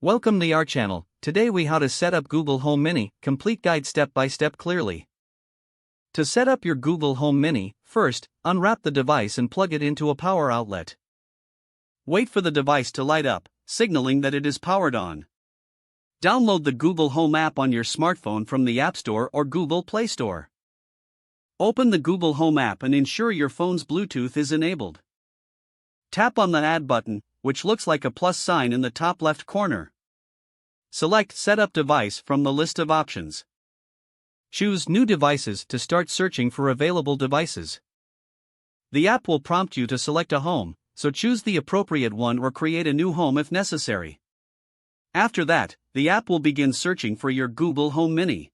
Welcome to our channel. Today we how to set up Google Home Mini, complete guide step by step clearly. To set up your Google Home Mini, first, unwrap the device and plug it into a power outlet. Wait for the device to light up, signaling that it is powered on. Download the Google Home app on your smartphone from the App Store or Google Play Store. Open the Google Home app and ensure your phone's Bluetooth is enabled. Tap on the Add button, which looks like a plus sign in the top left corner. Select Set Up Device from the list of options. Choose New Devices to start searching for available devices. The app will prompt you to select a home, so choose the appropriate one or create a new home if necessary. After that, the app will begin searching for your Google Home Mini.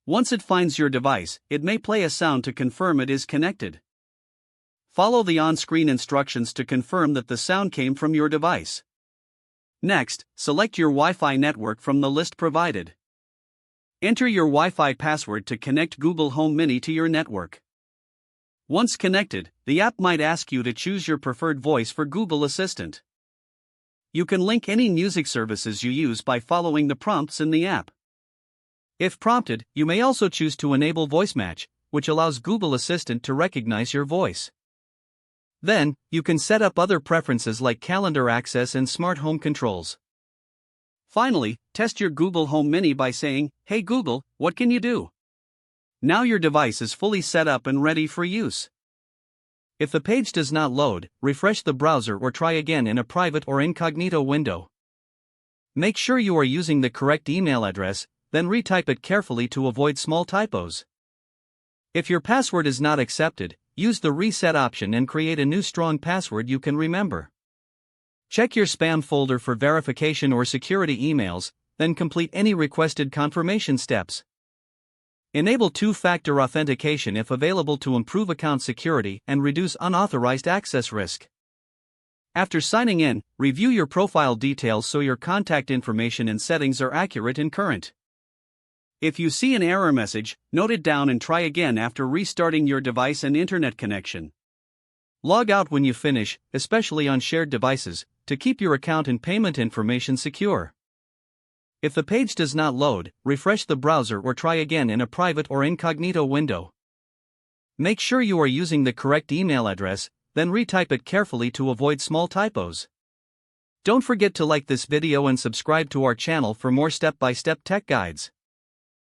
Once it finds your device, it may play a sound to confirm it is connected. Follow the on-screen instructions to confirm that the sound came from your device. Next, select your Wi-Fi network from the list provided. Enter your Wi-Fi password to connect Google Home Mini to your network. Once connected, the app might ask you to choose your preferred voice for Google Assistant. You can link any music services you use by following the prompts in the app. If prompted, you may also choose to enable Voice Match, which allows Google Assistant to recognize your voice. Then, you can set up other preferences like calendar access and smart home controls. Finally, test your Google Home Mini by saying, "Hey Google, what can you do?" Now your device is fully set up and ready for use. If the page does not load, refresh the browser or try again in a private or incognito window. Make sure you are using the correct email address, then retype it carefully to avoid small typos. If your password is not accepted, use the reset option and create a new strong password you can remember. Check your spam folder for verification or security emails, then complete any requested confirmation steps. Enable two-factor authentication if available to improve account security and reduce unauthorized access risk. After signing in, review your profile details so your contact information and settings are accurate and current. If you see an error message, note it down and try again after restarting your device and internet connection. Log out when you finish, especially on shared devices, to keep your account and payment information secure. If the page does not load, refresh the browser or try again in a private or incognito window. Make sure you are using the correct email address, then retype it carefully to avoid small typos. Don't forget to like this video and subscribe to our channel for more step-by-step tech guides.